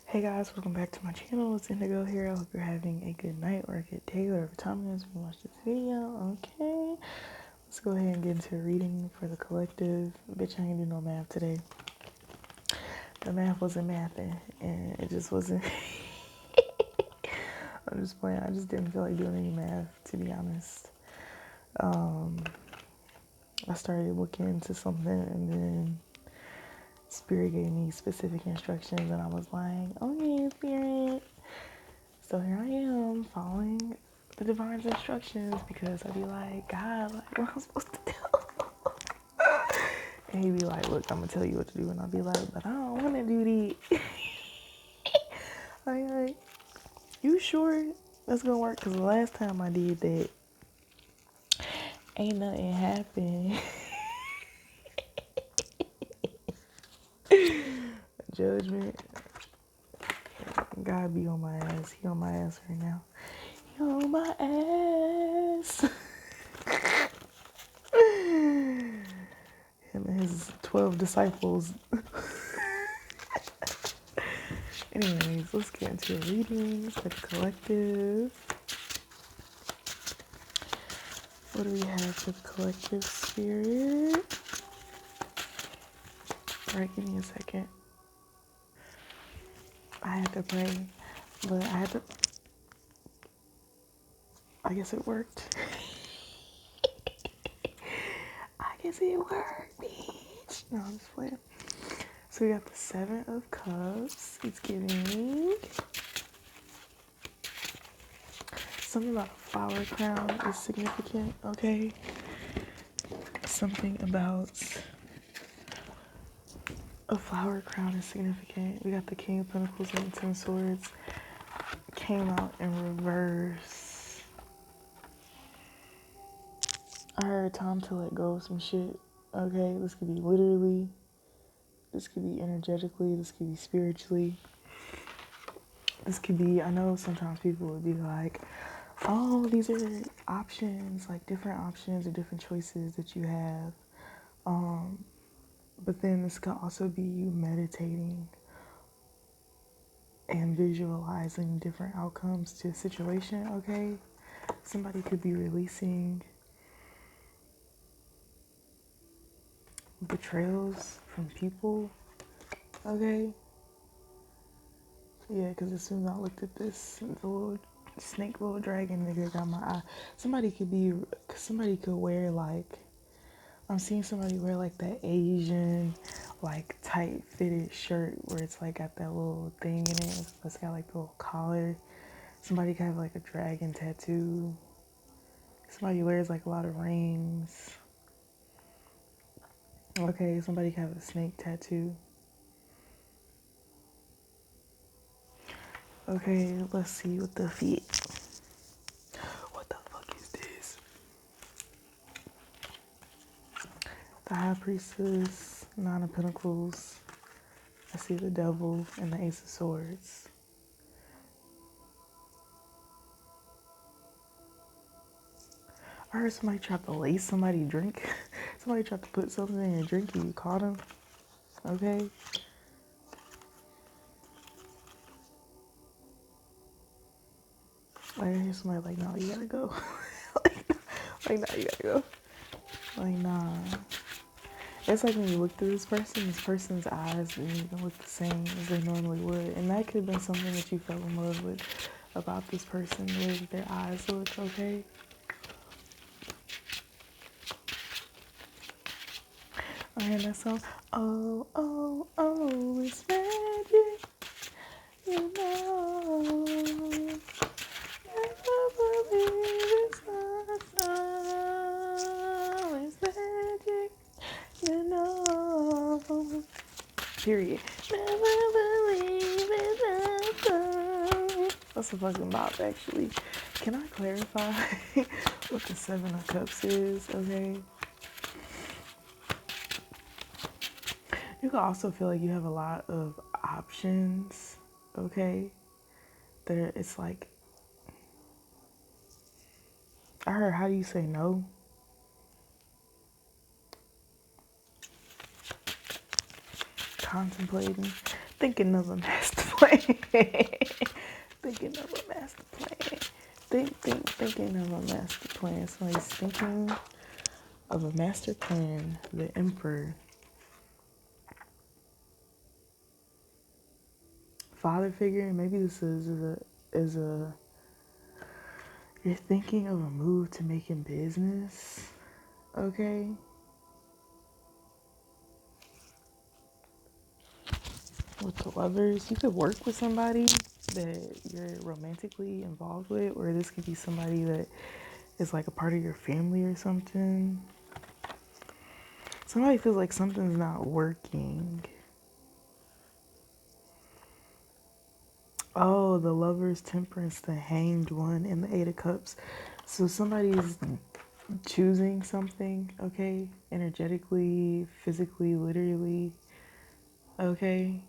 Hey guys, welcome back to my channel. It's Indigo here. I hope you're having a good night or a good day, whatever time it is when you watch this video. Okay, let's go ahead and get into reading for the collective. Bitch, I ain't do no math today. The math wasn't mathing, and it just wasn't. I'm just playing. I just didn't feel like doing any math, to be honest. I started looking into something, and then Spirit gave me specific instructions, and I was like, okay, Spirit. So here I am following the divine's instructions because I'd be like, God, like, what am I supposed to do? And he'd be like, look, I'm gonna tell you what to do. And I'd be like, but I don't wanna do that. like, you sure that's gonna work? Because the last time I did that, ain't nothing happened. Judgment. God be on my ass. He on my ass right now. He on my ass. Him and his 12 disciples. Anyways, let's get into readings for the collective. What do we have for the collective, Spirit? Alright, give me a second. I had to pray, but I guess it worked. I guess it worked, bitch. No, I'm just playing. So we got the Seven of Cups. It's giving something about a flower crown is significant, okay? Something about a flower crown is significant. We got the King of Pentacles and the Ten Swords. Came out in reverse. I heard time to let go of some shit. Okay, this could be literally, this could be energetically, this could be spiritually. This could be, I know sometimes people would be like, oh, these are options, like different options or different choices that you have. But then this could also be you meditating and visualizing different outcomes to a situation, okay? Somebody could be releasing betrayals from people, okay? Yeah, because as soon as I looked at this, the little snake, little dragon nigga got my eye. Somebody could wear like, I'm seeing somebody wear like that Asian, like tight fitted shirt where it's like got that little thing in it. It's got like the little collar. Somebody could have like a dragon tattoo. Somebody wears like a lot of rings. Okay, somebody could have a snake tattoo. Okay, let's see what the feet. What the fuck is this? The High Priestess, Nine of Pentacles. I see the Devil and the Ace of Swords. I heard somebody tried to lace somebody drink. Somebody tried to put something in your drink and you caught them. Okay. Like I hear somebody like, no, you gotta go. like, nah, you gotta go. Like, nah. It's like when you look through this person's eyes didn't even look the same as they normally would. And that could have been something that you fell in love with about this person, the way that their eyes look, okay? I heard that song, oh, oh, oh, it's magic, you know. Never believe it's not so, it's magic, you know. Period. Never believe it's not so. That's a fucking bop, actually. Can I clarify what the Seven of Cups is, okay? You can also feel like you have a lot of options, okay? It's like, I heard, how do you say no? Contemplating, thinking of a masterful plan. Thinking of a master plan. Thinking of a master plan. Somebody's thinking of a master plan. The Emperor. Father figure. Maybe this is a you're thinking of a move to making business. Okay. With the Lovers, you could work with somebody that you're romantically involved with, or this could be somebody that is like a part of your family or something. Somebody feels like something's not working. Oh, the Lovers, Temperance, the Hanged One, and the Eight of Cups. So somebody's choosing something, okay? Energetically, physically, literally, okay?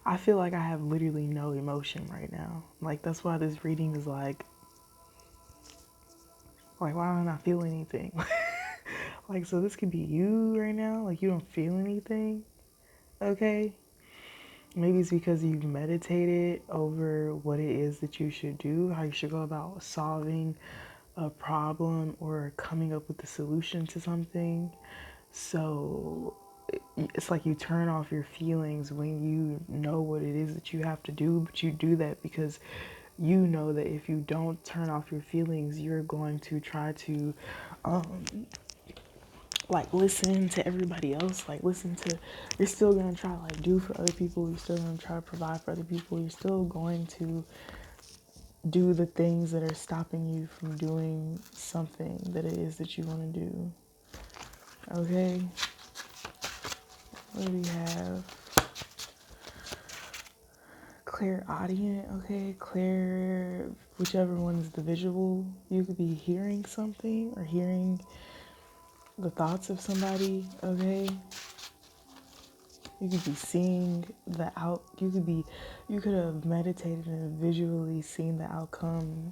I feel like I have literally no emotion right now. Like, that's why this reading is like, why don't I feel anything? Like, so this could be you right now. Like, you don't feel anything, okay? Maybe it's because you've meditated over what it is that you should do, how you should go about solving a problem or coming up with a solution to something. So it's like you turn off your feelings when you know what it is that you have to do, but you do that because you know that if you don't turn off your feelings, you're going to try to um, like listen to everybody else, like listen to, you're still gonna try to like do for other people, you're still gonna try to provide for other people, you're still going to do the things that are stopping you from doing something that it is that you want to do. Okay, what do we have? Clairaudient. Okay, clair, whichever one is the visual, you could be hearing something or hearing the thoughts of somebody. Okay, you could be seeing you could have meditated and visually seen the outcome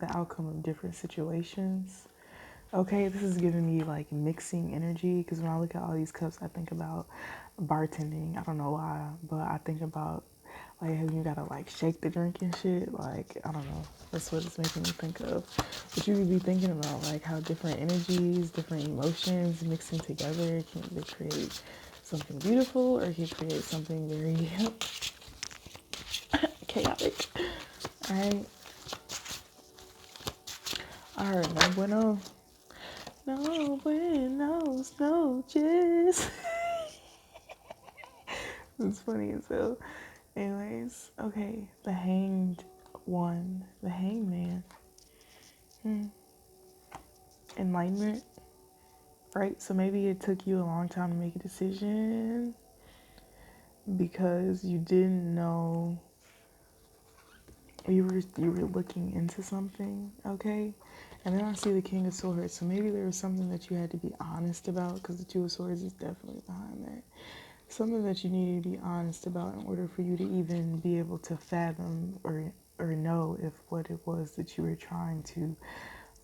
of different situations. Okay, this is giving me like mixing energy because when I look at all these cups, I think about bartending. I don't know why, but I think about like how you gotta like shake the drink and shit. Like, I don't know. That's what it's making me think of. But you could be thinking about like how different energies, different emotions mixing together can either create something beautiful or it can create something very chaotic. Alright. Alright, no bueno. No buenos noches. It's funny as hell. Anyways, okay, the Hanged One, the Hanged Man. Enlightenment, right? So maybe it took you a long time to make a decision because you didn't know you were looking into something, okay? And then I see the King of Swords, so maybe there was something that you had to be honest about because the Two of Swords is definitely behind that. Something that you needed to be honest about in order for you to even be able to fathom or know if what it was that you were trying to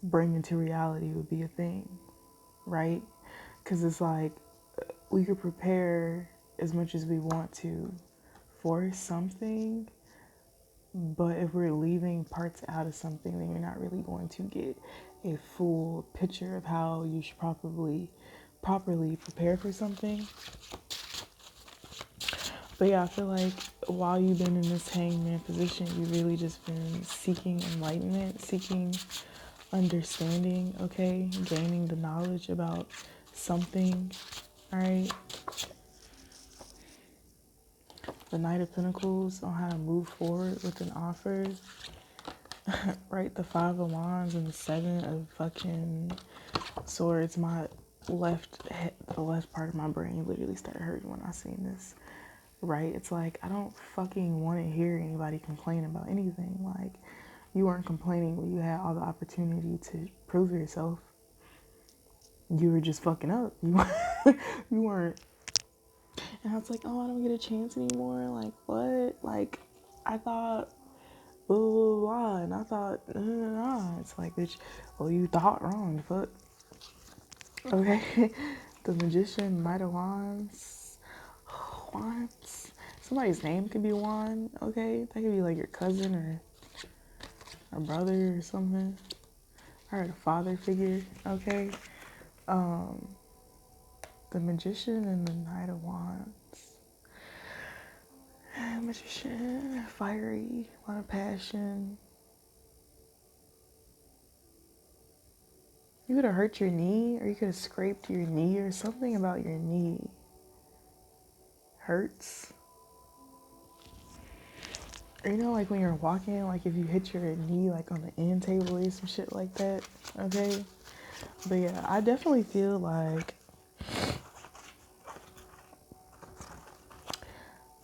bring into reality would be a thing, right? Because it's like we could prepare as much as we want to for something, but if we're leaving parts out of something, then you're not really going to get a full picture of how you should properly prepare for something. But yeah, I feel like while you've been in this hangman position, you've really just been seeking enlightenment, seeking understanding, okay? Gaining the knowledge about something, all right? The Knight of Pentacles on how to move forward with an offer, right? The Five of Wands and the Seven of fucking Swords. The left part of my brain literally started hurting when I seen this. Right? It's like I don't fucking want to hear anybody complain about anything. Like, you weren't complaining when you had all the opportunity to prove yourself. You were just fucking up. You weren't. And I was like, oh, I don't get a chance anymore. Like, what? Like, I thought blah blah blah, and I thought nah. It's like, bitch. Well, you thought wrong. Fuck. Okay. The Magician, Knight of Wands. Wands. Somebody's name could be Juan, okay? That could be like your cousin or a brother or something. Or a father figure, okay? The Magician and the Knight of Wands. Magician, fiery, a lot of passion. You could have hurt your knee, or you could have scraped your knee, or something about your knee hurts. Or you know, like when you're walking, like if you hit your knee like on the end table or some shit like that, okay? But yeah, I definitely feel like,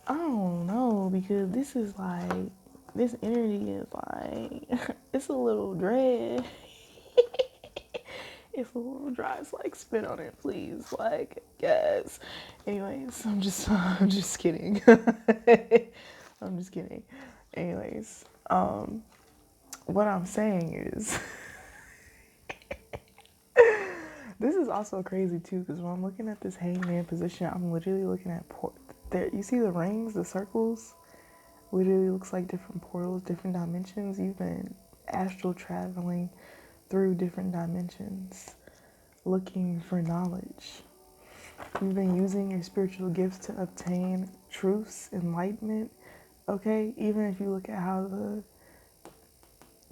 I don't know, because this is like, this energy is like, it's a little dread. It's a little dry. It's like, spit on it, please. Like, yes. Anyways, I'm just kidding. I'm just kidding. Anyways, what I'm saying is, this is also crazy too, because when I'm looking at this hangman position, I'm literally looking at there. You see the rings, the circles? Literally looks like different portals, different dimensions. You've been astral traveling through different dimensions, looking for knowledge. You've been using your spiritual gifts to obtain truths, enlightenment. Okay, even if you look at how the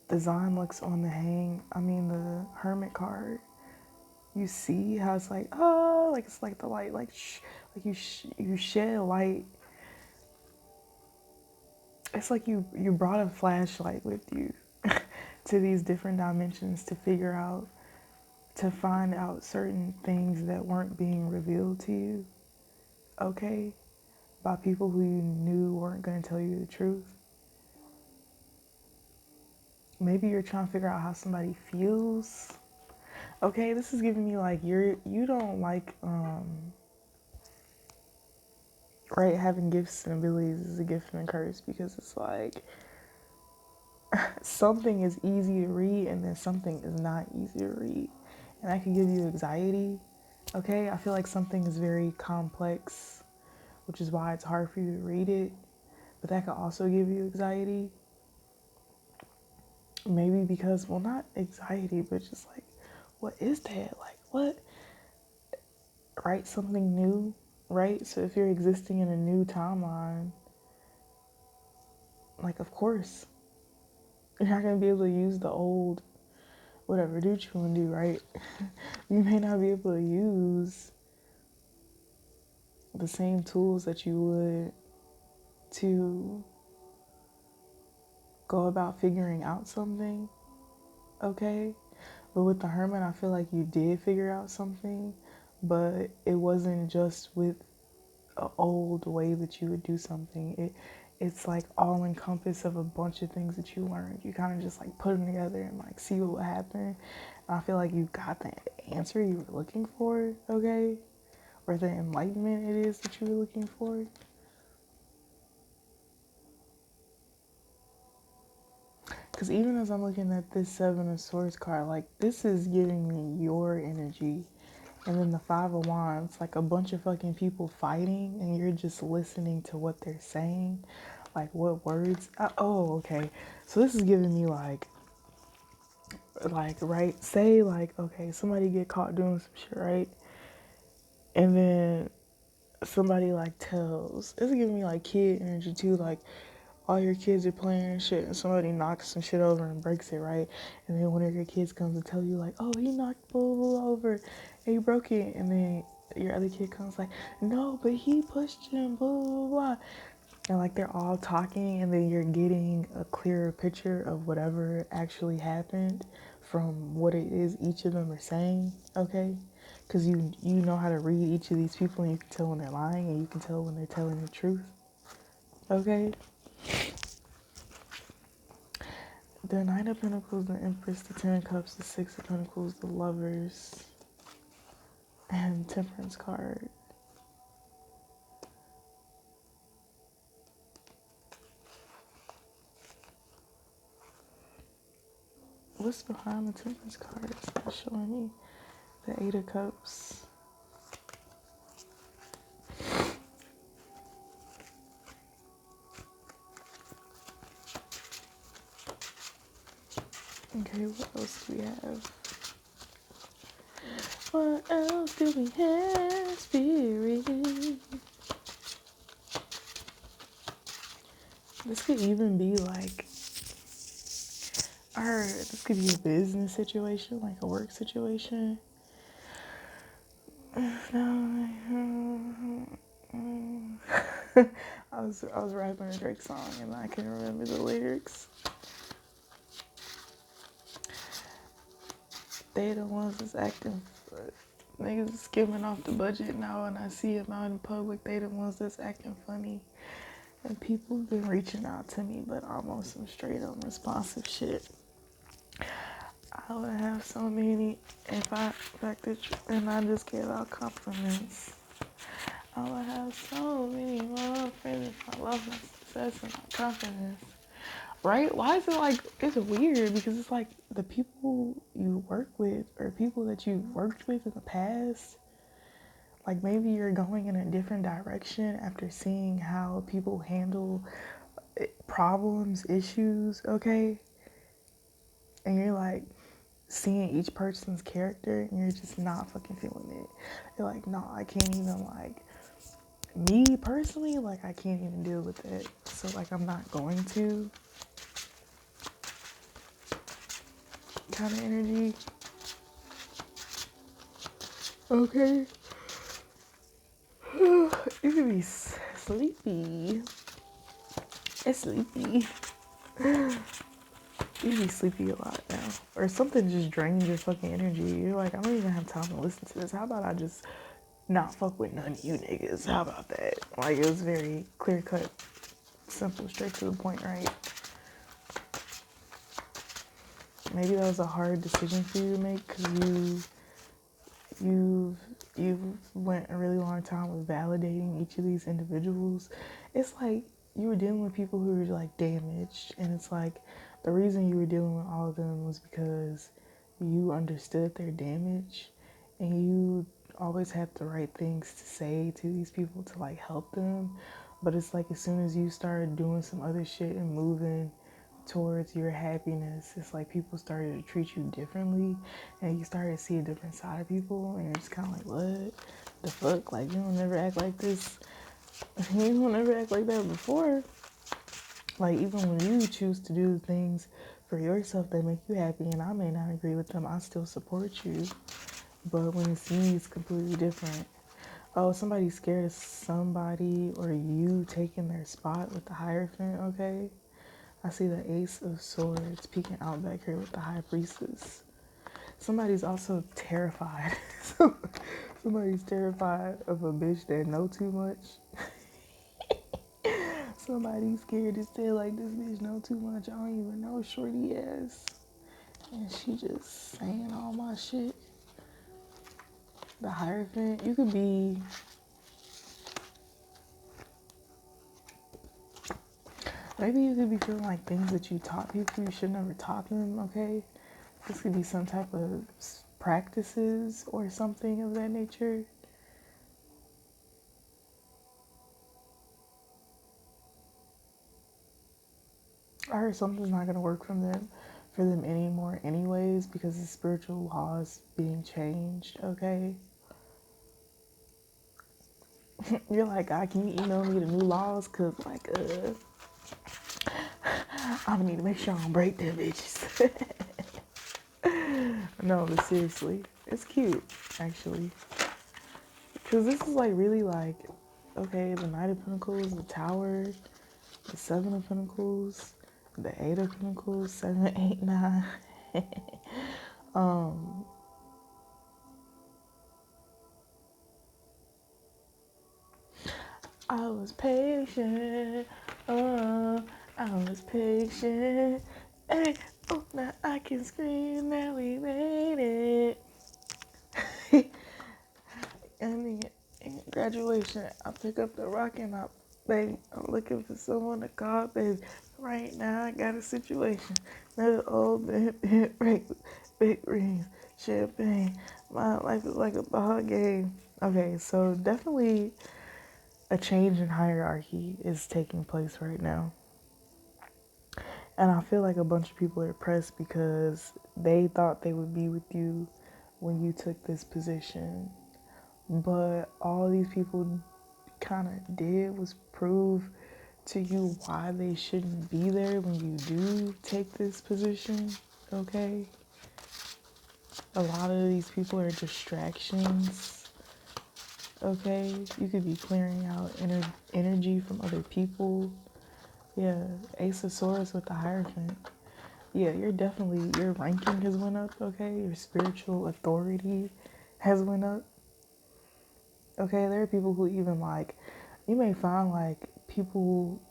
design looks on the hermit card, you see how it's like, oh, like it's like the light, like like you shed light. It's like you brought a flashlight with you to these different dimensions to find out certain things that weren't being revealed to you, okay, by people who you knew weren't going to tell you the truth. Maybe you're trying to figure out how somebody feels. Okay, this is giving me like you don't like right, having gifts and abilities is a gift and a curse, because it's like something is easy to read and then something is not easy to read. And that can give you anxiety. Okay, I feel like something is very complex, which is why it's hard for you to read it. But that could also give you anxiety. Maybe because, well, not anxiety, but just like, what is that? Like, what? Right? Something new, right? So if you're existing in a new timeline, like, of course, you're not going to be able to use the old, whatever, do what you want to do, right? You may not be able to use the same tools that you would to go about figuring out something, okay? But with the hermit, I feel like you did figure out something, but it wasn't just with an old way that you would do something. It's like all encompass of a bunch of things that you learned. You kind of just like put them together and like see what would happen. And I feel like you got the answer you were looking for, okay? Or the enlightenment it is that you were looking for. Because even as I'm looking at this Seven of Swords card, like, this is giving me your energy. And then the Five of Wands, like a bunch of fucking people fighting, and you're just listening to what they're saying. Like, what words? Oh, okay. So this is giving me right? Say, like, okay, somebody get caught doing some shit, right? And then somebody, like, tells. This is giving me, like, kid energy, too. Like, all your kids are playing and shit, and somebody knocks some shit over and breaks it, right? And then one of your kids comes to tell you, like, oh, he knocked blah, blah, blah over, and he broke it. And then your other kid comes like, no, but he pushed him, blah, blah, blah. And, like, they're all talking, and then you're getting a clearer picture of whatever actually happened from what it is each of them are saying, okay? Because you know how to read each of these people, and you can tell when they're lying, and you can tell when they're telling the truth, okay? The Nine of Pentacles, the Empress, the Ten of Cups, the Six of Pentacles, the Lovers, and Temperance card. What's behind the Temperance card? It's not showing me. The Eight of Cups. Okay, what else do we have? What else do we have, spirit? This could even be like, or this could be a business situation, like a work situation. I was rapping a Drake song and I can't remember the lyrics. They the ones that's acting, niggas skimming off the budget now, and I see them out in public. They the ones that's acting funny, and people been reaching out to me, but I'm on some straight up responsive shit. I would have so many if I and I just gave out compliments. I would have so many more friends if I love my success and my confidence. Right? Why is it like, it's weird because it's like the people you work with or people that you've worked with in the past, like maybe you're going in a different direction after seeing how people handle problems, issues, okay? And you're like seeing each person's character and you're just not fucking feeling it. You're like, no, I can't even like, me personally, like I can't even deal with it. So like I'm not going to kind of energy. Okay. You could be sleepy. It's sleepy. You be sleepy a lot now. Or something just drains your fucking energy. You're like, I don't even have time to listen to this. How about I just not fuck with none of you niggas? How about that? Like, it was very clear cut, simple, straight to the point, right? Maybe that was a hard decision for you to make because you went a really long time with validating each of these individuals. It's like you were dealing with people who were like damaged, and it's like the reason you were dealing with all of them was because you understood their damage and you always had the right things to say to these people to like help them. But it's like as soon as you started doing some other shit and moving towards your happiness, it's like people started to treat you differently and you started to see a different side of people and you're just kind of like, what the fuck? Like, you don't never act like this. You don't never act like that before. Like, even when you choose to do things for yourself that make you happy and I may not agree with them, I still support you. But when it's me, it's completely different. Oh, somebody's scared of somebody or you taking their spot with the Hierophant, okay? I see the Ace of Swords peeking out back here with the High Priestess. Somebody's also terrified. Somebody's terrified of a bitch that know too much. Somebody's scared to say like, this bitch know too much. I don't even know shorty ass. And she just saying all my shit. The Hierophant, you could be, maybe you could be feeling like things that you taught people you should never taught them, okay? This could be some type of practices or something of that nature. I heard something's not gonna work for them anymore anyways because the spiritual laws being changed, okay? You're like, God, can you email me the new laws? Cause like I'm gonna need to make sure I don't break them bitches. No, but seriously, it's cute actually. Cause this is like really like, okay, the Knight of Pentacles, the Tower, the Seven of Pentacles, the Eight of Pentacles, 7, 8, 9. I was patient, I was patient. Hey, oh, now I can scream, now we made it. And in graduation, I pick up the rock and baby, I'm looking for someone to call, baby. Right now, I got a situation. Another old bent break, big rings, champagne. My life is like a ball game. Okay, so definitely a change in hierarchy is taking place right now. And I feel like a bunch of people are pressed because they thought they would be with you when you took this position. But all these people kind of did was prove to you why they shouldn't be there when you do take this position, okay? A lot of these people are distractions, okay? You could be clearing out energy from other people. Yeah, Ace of Swords with the Hierophant. Yeah, your ranking has went up, okay? Your spiritual authority has went up. Okay, there are people who even like, you may find like people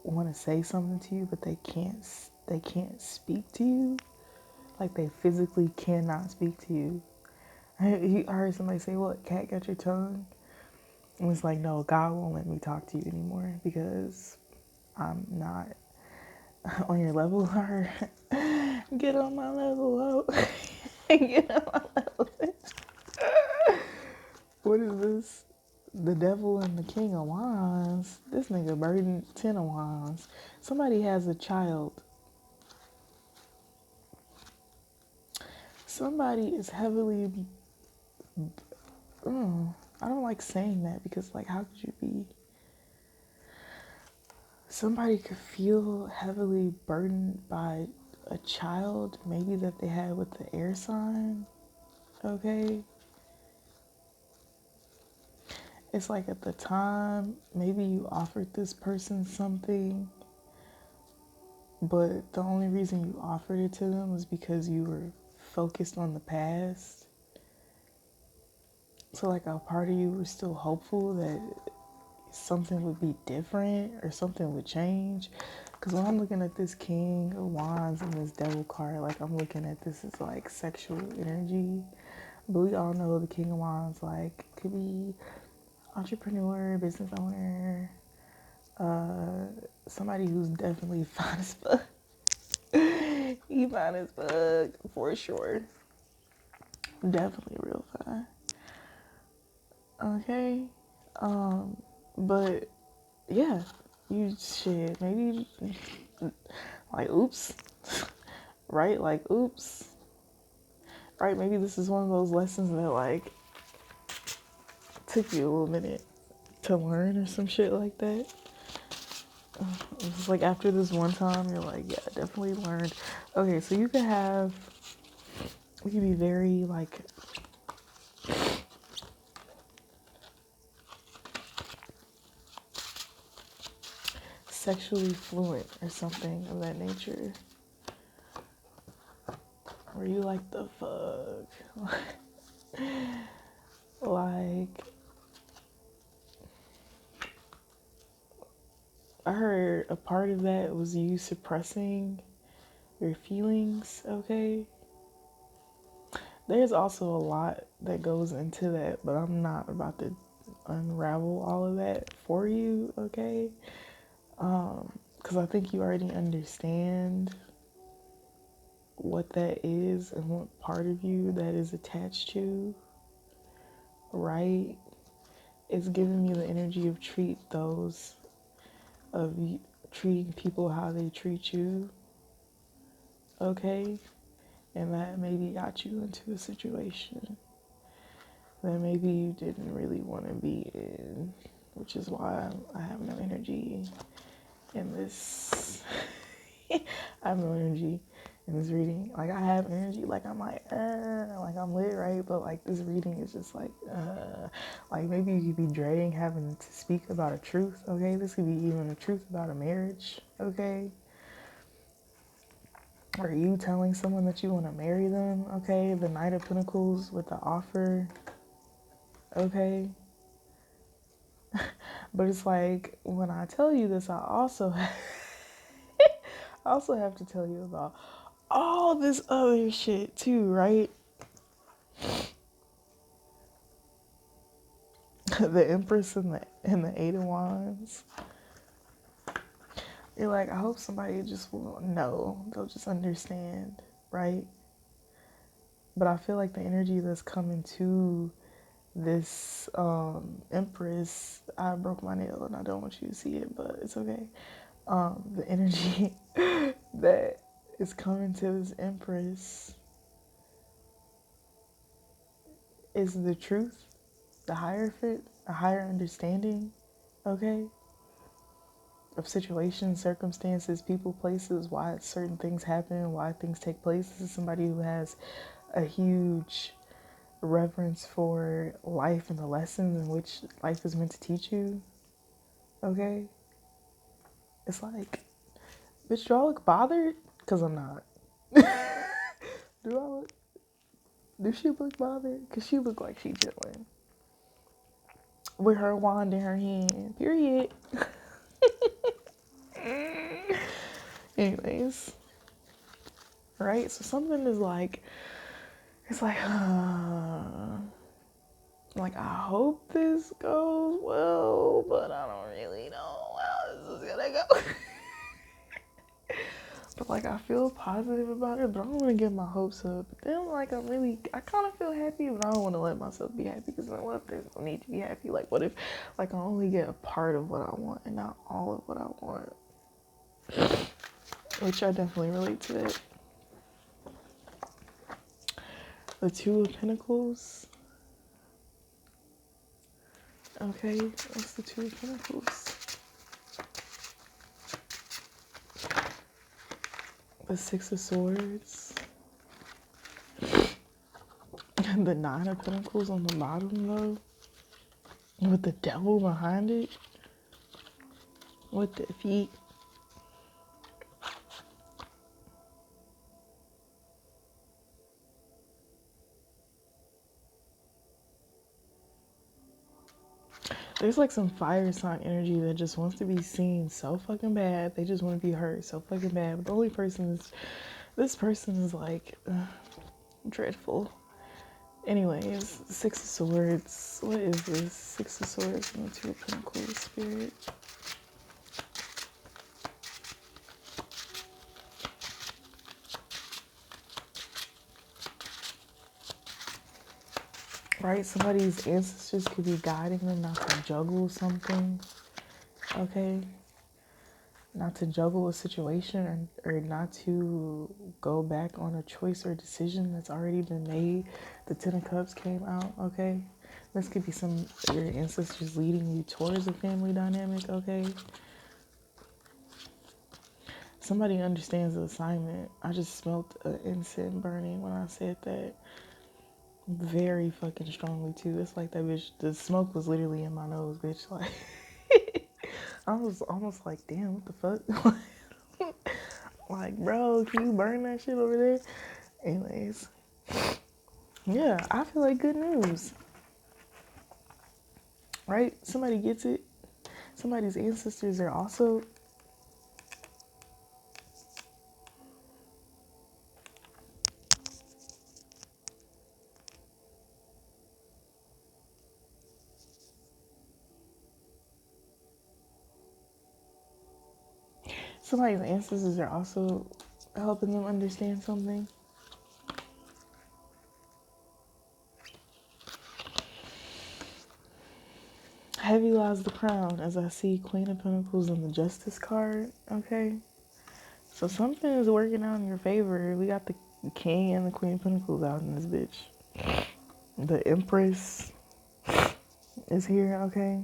want to say something to you, but they can't speak to you. Like they physically cannot speak to you. I heard somebody say, "What, cat got your tongue?" And it's like, no, God won't let me talk to you anymore because I'm not on your level. Or get on my level, oh. Get on my level. What is this? The devil and the king of wands. This nigga burdened 10 of wands. Somebody has a child. Somebody is heavily. I don't like saying that because, like, how could you be? Somebody could feel heavily burdened by a child, maybe that they had with the air sign. Okay? It's like at the time, maybe you offered this person something, but the only reason you offered it to them was because you were focused on the past. So, like, a part of you was still hopeful that something would be different or something would change. Because when I'm looking at this King of Wands and this Devil card, like, I'm looking at this as like sexual energy. But we all know the King of Wands, like, could be entrepreneur, business owner, somebody who's definitely fine as fuck. He fine as fuck, for sure. Definitely real fine. Okay? But yeah, you shit, maybe like oops. Right? Like oops. Right? Maybe this is one of those lessons that like took you a little minute to learn or some shit like that. It's like after this one time, you're like, yeah, definitely learned. Okay, so you could be very like sexually fluent or something of that nature. Where you like the fuck? Like, I heard a part of that was you suppressing your feelings, okay? There's also a lot that goes into that, but I'm not about to unravel all of that for you, okay? Because I think you already understand what that is and what part of you that is attached to, right? It's giving you the energy of treating people how they treat you, okay? And that maybe got you into a situation that maybe you didn't really want to be in, which is why I have no energy in this. I have no energy in this reading. Like, I have energy, like I'm like I'm lit, right? But like this reading is just like maybe you could be dreading having to speak about a truth, okay? This could be even a truth about a marriage, okay? Or you telling someone that you want to marry them, okay? The Knight of Pentacles with the offer, okay? But it's like, when I tell you this, I also have to tell you about all this other shit too, right? The Empress and the Eight of Wands. You're like, I hope somebody just will know. They'll just understand, right? But I feel like the energy that's coming to this Empress, I broke my nail and I don't want you to see it, but it's okay. The energy that is coming to this Empress is the truth, the Hierophant, a higher understanding, okay, of situations, circumstances, people, places, why certain things happen, why things take place. This is somebody who has a huge reverence for life and the lessons in which life is meant to teach you, okay? It's like, bitch, do I look bothered? Because I'm not. Do I look, do she look bothered? Because she look like she chilling with her wand in her hand, period. Anyways, right? So something is like, it's like, like, I hope this goes well, but I don't really know how this is gonna go. But like, I feel positive about it, but I don't want to get my hopes up. Then like, I kind of feel happy, but I don't want to let myself be happy because what if there's no need to be happy? Like, what if like I only get a part of what I want and not all of what I want? Which I definitely relate to it. The Two of Pentacles. Okay, what's the Two of Pentacles? The Six of Swords. And the Nine of Pentacles on the bottom though. With the devil behind it. With the feet. There's like some fire sign energy that just wants to be seen so fucking bad. They just want to be heard so fucking bad. But the only person is, this person is like, dreadful. Anyways, Six of Swords. What is this? Six of Swords and the Two of Pentacles, Spirit. Right? Somebody's ancestors could be guiding them not to juggle something. Okay? Not to juggle a situation or not to go back on a choice or decision that's already been made. The Ten of Cups came out, okay? This could be some of your ancestors leading you towards a family dynamic, okay? Somebody understands the assignment. I just smelled an incense burning when I said that. Very fucking strongly too. It's like that bitch, the smoke was literally in my nose, bitch. Like, I was almost like, damn, what the fuck? Like, bro, can you burn that shit over there? Anyways, yeah, I feel like good news, right? Somebody gets it. Somebody's ancestors are also, somebody's ancestors are also helping them understand something. Heavy lies the crown as I see Queen of Pentacles and the Justice card, okay? So something is working out in your favor. We got the King and the Queen of Pentacles out in this bitch. The Empress is here, okay?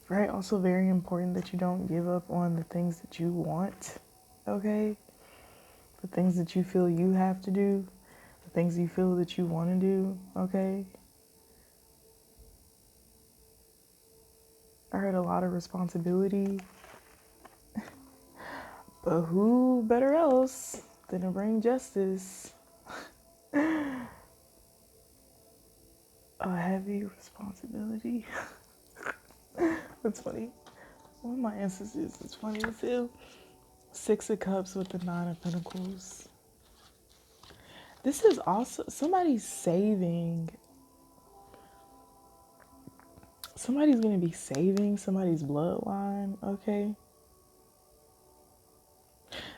Right, also very important that you don't give up on the things that you want, okay? The things that you feel you have to do, the things you feel that you want to do, okay? I heard a lot of responsibility, but who better else than to bring justice? A heavy responsibility. That's funny. One of my ancestors is funny too. Six of Cups with the Nine of Pentacles. This is also somebody's saving. Somebody's going to be saving somebody's bloodline, okay?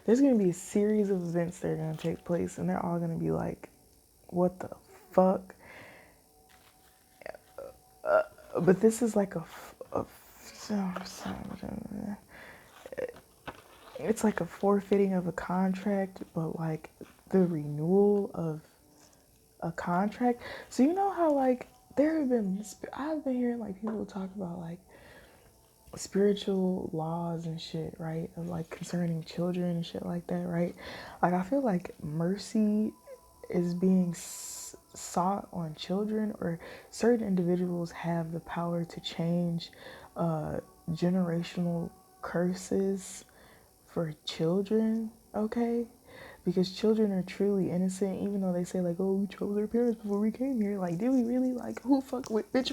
There's going to be a series of events that are going to take place, and they're all going to be like, what the fuck? But this is like it's like a forfeiting of a contract, but like the renewal of a contract. So you know how like I've been hearing like people talk about like spiritual laws and shit, right? Of like concerning children and shit like that, right? Like I feel like mercy is being sought on children, or certain individuals have the power to change uh, generational curses for children, okay? Because children are truly innocent, even though they say like, "Oh, we chose our parents before we came here." Like, did we really? Like, who fuck with bitch?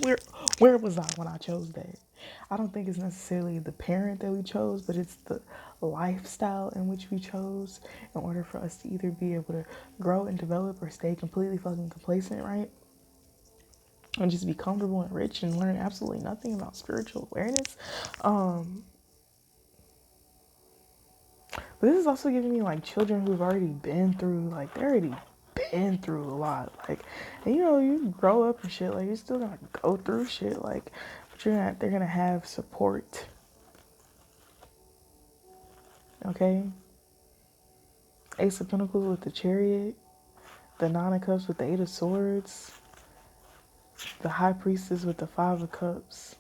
Where was I when I chose that? I don't think it's necessarily the parent that we chose, but it's the lifestyle in which we chose in order for us to either be able to grow and develop or stay completely fucking complacent, right? And just be comfortable and rich and learn absolutely nothing about spiritual awareness. But this is also giving me like children who've already been through, like they already been through a lot. Like, and you know, you grow up and shit, like you're still gonna go through shit, like, but they're gonna have support. Okay? Ace of Pentacles with the Chariot, the Nine of Cups with the Eight of Swords, the High Priestess with the Five of Cups.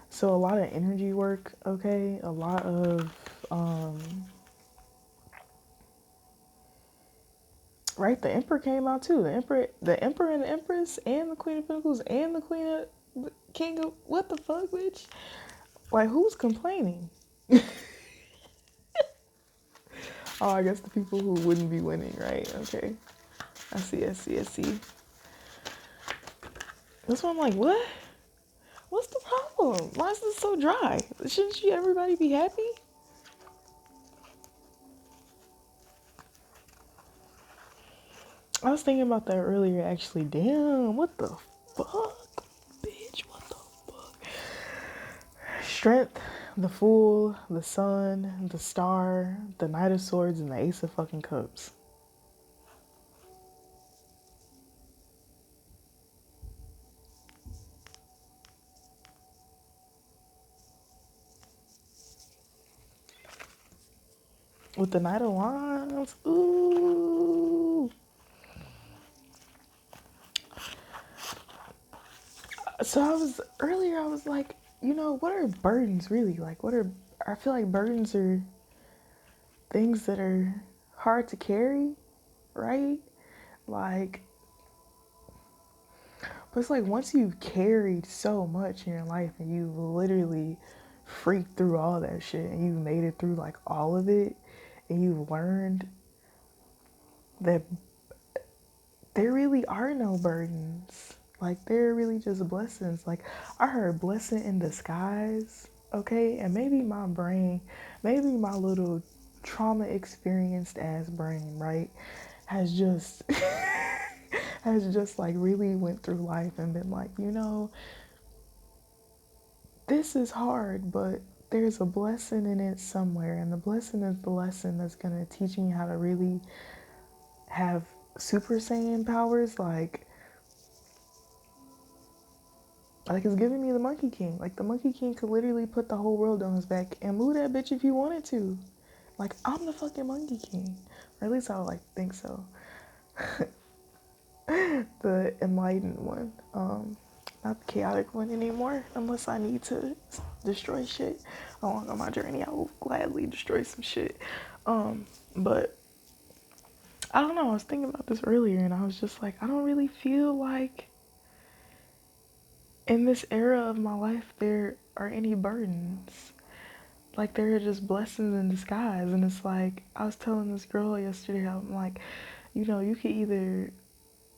So a lot of energy work, okay? A lot of right, the Emperor came out too. The Emperor and the Empress and the Queen of Pentacles and the Queen of the King of what the fuck, bitch? Like who's complaining? Oh, I guess the people who wouldn't be winning, right? Okay. I see. That's why I'm like, what? What's the problem? Why is this so dry? Shouldn't everybody be happy? I was thinking about that earlier actually. Damn, what the fuck? Bitch, what the fuck? Strength, the Fool, the Sun, the Star, the Knight of Swords, and the Ace of fucking Cups. With the Knight of Wands, ooh. So I was like, you know, what are burdens really? Like, I feel like burdens are things that are hard to carry, right? Like, but it's like once you've carried so much in your life and you've literally freaked through all that shit and you've made it through like all of it and you've learned that there really are no burdens. Like they're really just blessings. Like I heard blessing in disguise, okay? And maybe my brain, maybe my little trauma experienced ass brain, right, has just has just like really went through life and been like, you know, this is hard, but there's a blessing in it somewhere, and the blessing is the lesson that's gonna teach me how to really have Super Saiyan powers, like it's giving me the Monkey King. Like the Monkey King could literally put the whole world on his back and move that bitch if he wanted to. Like I'm the fucking Monkey King, or at least I would like to think so. The enlightened one, not the chaotic one anymore. Unless I need to destroy shit along on my journey, I will gladly destroy some shit. But I don't know. I was thinking about this earlier, and I was just like, I don't really feel like in this era of my life there are any burdens. Like there are just blessings in disguise. And it's like I was telling this girl yesterday, I'm like, you know, you could either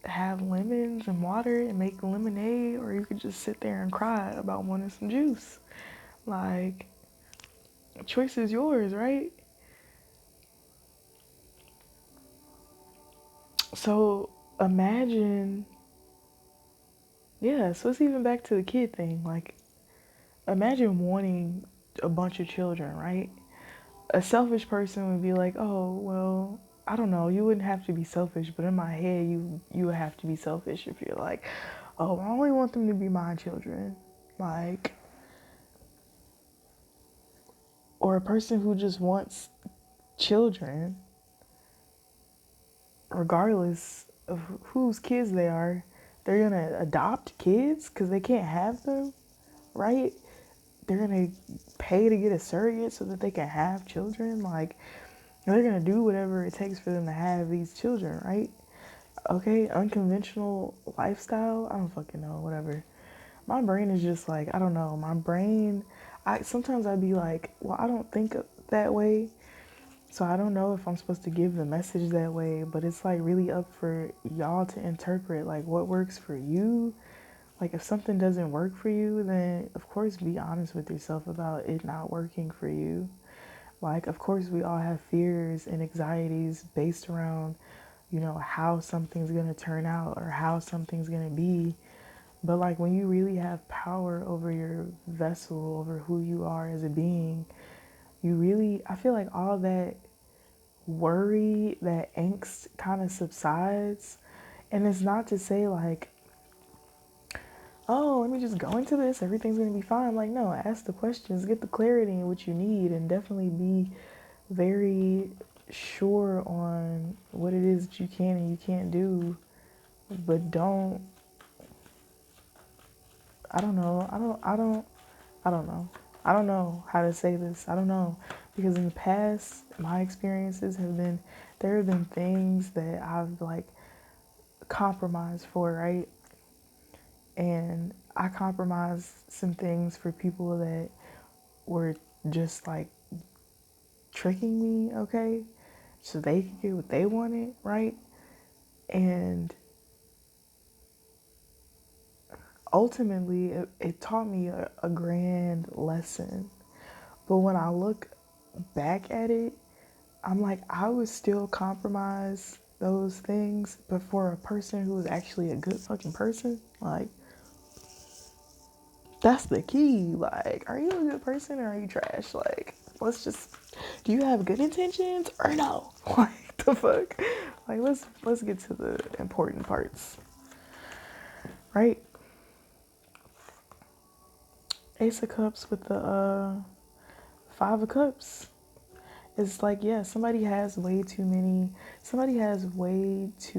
have lemons and water and make lemonade, or you could just sit there and cry about wanting some juice. Like, choice is yours, right? So imagine, yeah, so it's even back to the kid thing. Like, imagine wanting a bunch of children, right? A selfish person would be like, oh, well, I don't know, you wouldn't have to be selfish, but in my head, you would have to be selfish if you're like, oh, I only want them to be my children. Like, or a person who just wants children, regardless of whose kids they are, they're gonna adopt kids because they can't have them, right? They're gonna pay to get a surrogate so that they can have children. Like, they're gonna do whatever it takes for them to have these children, right? Okay, unconventional lifestyle. I don't fucking know, whatever. My brain is just like, I don't know. My brain, I sometimes I'd be like, well, I don't think that way, so I don't know if I'm supposed to give the message that way, but it's like really up for y'all to interpret like what works for you. Like if something doesn't work for you, then of course be honest with yourself about it not working for you. Like of course we all have fears and anxieties based around, you know, how something's going to turn out or how something's going to be. But like when you really have power over your vessel, over who you are as a being, you really, I feel like all that worry, that angst kind of subsides. And it's not to say like, oh, let me just go into this, everything's gonna be fine. Like, no, ask the questions, get the clarity in what you need, and definitely be very sure on what it is that you can and you can't do. But don't, I don't know, I don't know. I don't know how to say this. I don't know. Because in the past, my experiences have been, there have been things that I've like compromised for, right? And I compromised some things for people that were just like tricking me, okay? So they could get what they wanted, right? And ultimately, it taught me a grand lesson. But when I look back at it, I'm like, I would still compromise those things, but for a person who is actually a good fucking person, like, that's the key. Like, are you a good person or are you trash? Like, let's just, do you have good intentions or no? Like, the fuck? Like, let's get to the important parts, right? Ace of Cups with the Five of Cups. It's like, yeah, somebody has way too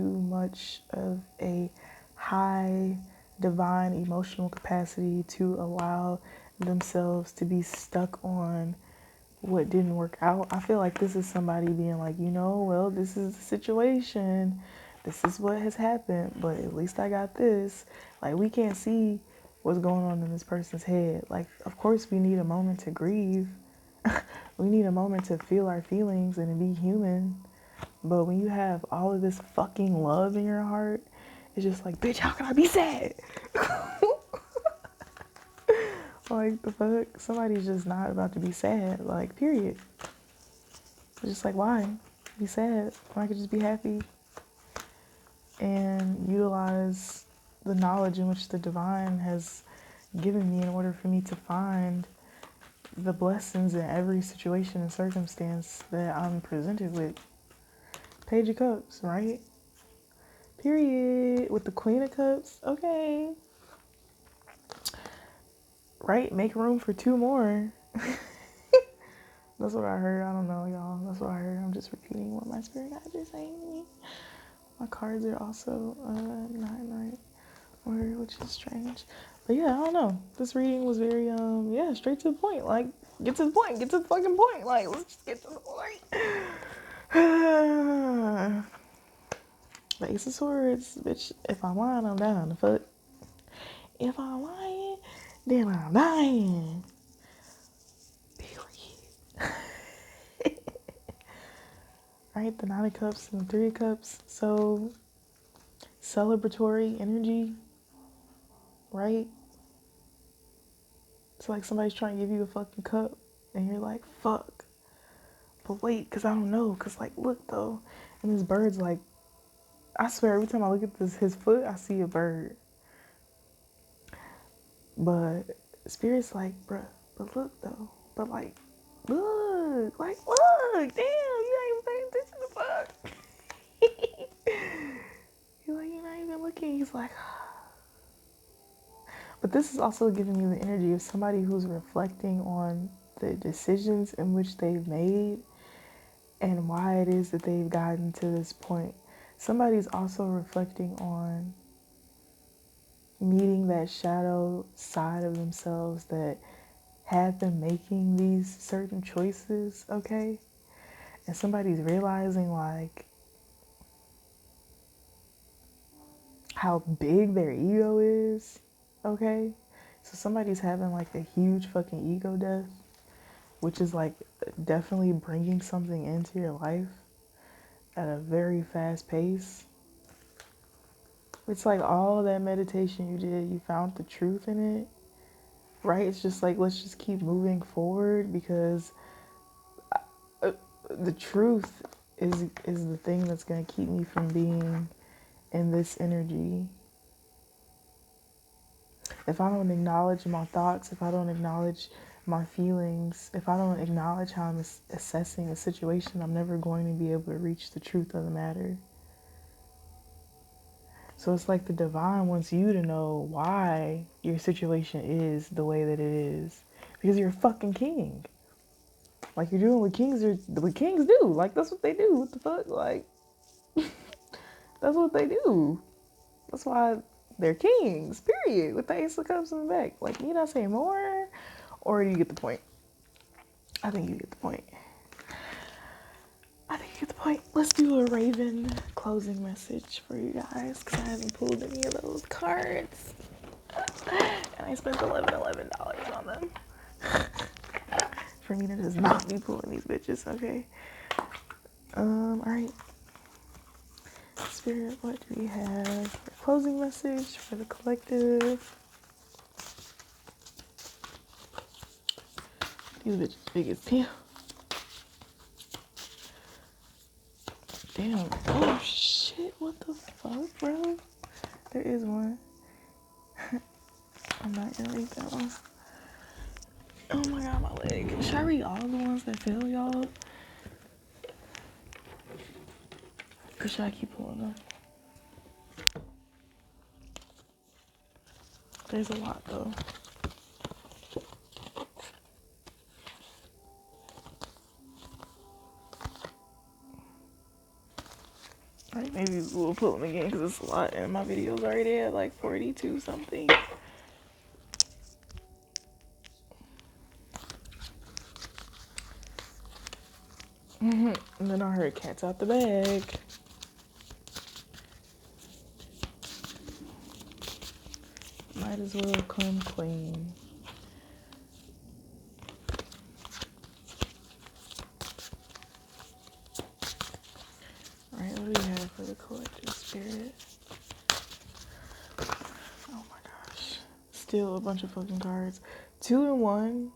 much of a high divine emotional capacity to allow themselves to be stuck on what didn't work out. I feel like this is somebody being like, you know, well, this is the situation. This is what has happened, but at least I got this. Like, we can't see what's going on in this person's head. Like, of course, we need a moment to grieve. We need a moment to feel our feelings and to be human. But when you have all of this fucking love in your heart, it's just like, bitch, how can I be sad? Like, the fuck? Somebody's just not about to be sad. Like, period. It's just like, why? Be sad. When I could just be happy and utilize the knowledge in which the divine has given me in order for me to find the blessings in every situation and circumstance that I'm presented with. Page of Cups, right? Period. With the Queen of Cups, okay. Right? Make room for two more. That's what I heard. I don't know, y'all. That's what I heard. I'm just repeating what my spirit guides are saying to me. My cards are also 9 word, which is strange. But yeah, I don't know. This reading was very yeah, straight to the point. Like, get to the point. Get to the fucking point. Like, let's just get to the point. The Ace of Swords, bitch. If I'm lying, I'm down. The fuck. If I'm lying, then I'm dying. Period. Right? The Nine of Cups and the Three of Cups. So celebratory energy, right? It's like somebody's trying to give you a fucking cup and you're like, fuck. But wait, because I don't know. Because, like, look, though. And this bird's like, I swear, every time I look at his foot, I see a bird. But Spirit's like, bruh, but look, though. But, like, look. Damn, you ain't even paying attention to fuck. You're like, you're not even looking. He's like, But this is also giving me the energy of somebody who's reflecting on the decisions in which they've made and why it is that they've gotten to this point. Somebody's also reflecting on meeting that shadow side of themselves that had them making these certain choices, okay? And somebody's realizing like how big their ego is, okay? So somebody's having like a huge fucking ego death, which is like definitely bringing something into your life at a very fast pace. It's like all that meditation you did, you found the truth in it, right? It's just like, let's just keep moving forward because the truth is the thing that's going to keep me from being in this energy. If I don't acknowledge my thoughts, if I don't acknowledge my feelings, if I don't acknowledge how I'm assessing a situation, I'm never going to be able to reach the truth of the matter. So it's like the divine wants you to know why your situation is the way that it is. Because you're a fucking king. Like you're doing what kings do. Like that's what they do. What the fuck? Like that's what they do. That's why they're kings, period. With the Ace of Cups in the back. Like, you not saying more? Or do you get the point? I think you get the point. Let's do a Raven closing message for you guys. Because I haven't pulled any of those cards. And I spent $11 on them. For me to just not be pulling these bitches, okay? Alright. Spirit, what do we have for closing message for the collective? These bitches big as hell. Damn. Oh shit, what the fuck, bro? There is one. I'm not gonna read that one. Oh my god, my leg. Should I read all the ones that fail, y'all? Or should I keep pulling them? There's a lot though. Alright, maybe we'll pull them again because it's a lot and my video's already at like 42 something. And then I heard cats out the bag. Might as well come clean. Alright, what do we have for the collective spirit? Oh my gosh. Still a bunch of fucking cards. 2 and 1.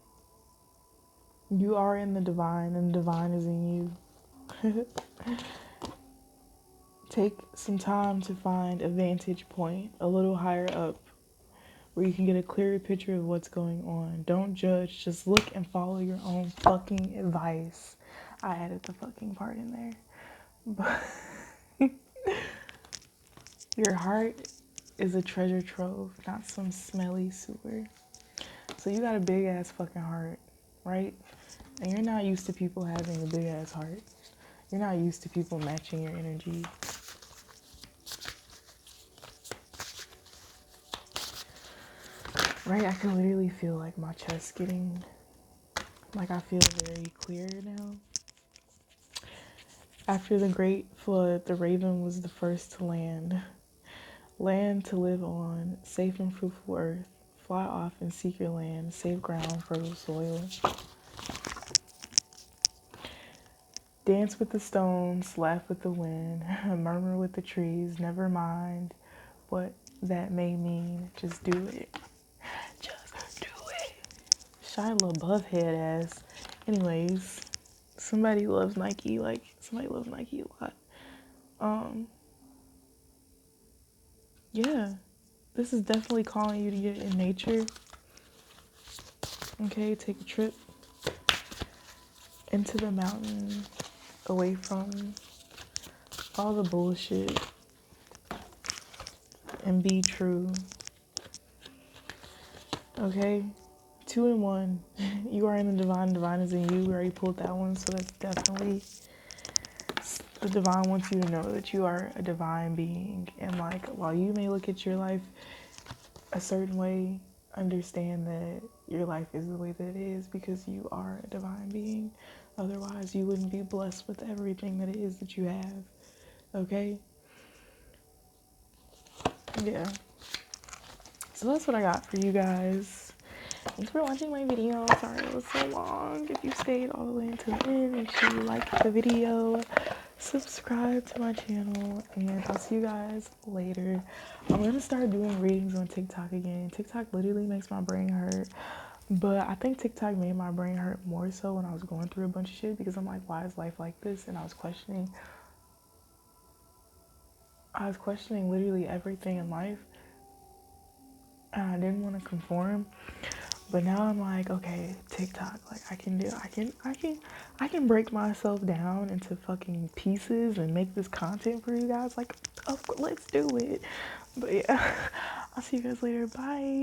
You are in the divine and the divine is in you. Take some time to find a vantage point a little higher up where you can get a clearer picture of what's going on. Don't judge, just look and follow your own fucking advice. I added the fucking part in there. But your heart is a treasure trove, not some smelly sewer. So you got a big ass fucking heart, right? And you're not used to people having a big ass heart. You're not used to people matching your energy. Right? I can literally feel like my chest getting, like I feel very clear now. After the great flood, the raven was the first to land. Land to live on, safe and fruitful earth. Fly off and seek your land, safe ground, fertile soil. Dance with the stones, laugh with the wind, murmur with the trees, never mind what that may mean. Just do it. Just do it. Shia LaBeouf head ass. Anyways, somebody loves Nike. Like, somebody loves Nike a lot. Yeah. This is definitely calling you to get in nature. Okay, take a trip into the mountains, away from all the bullshit, and be true. Okay? 2 and 1. You are in the divine. Divine is in you. We already pulled that one, so that's definitely the divine wants you to know that you are a divine being. And like, while you may look at your life a certain way, understand that your life is the way that it is because you are a divine being. Otherwise, you wouldn't be blessed with everything that it is that you have. Okay? Yeah. So that's what I got for you guys. Thanks for watching my video. Sorry it was so long. If you stayed all the way until the end, make sure you like the video, subscribe to my channel, and I'll see you guys later. I'm gonna start doing readings on TikTok again. TikTok literally makes my brain hurt, but I think TikTok made my brain hurt more so when I was going through a bunch of shit because I'm like, why is life like this? And I was questioning literally everything in life, and I didn't want to conform. But now I'm like, okay, TikTok, like I can break myself down into fucking pieces and make this content for you guys. Like, let's do it. But yeah, I'll see you guys later. Bye.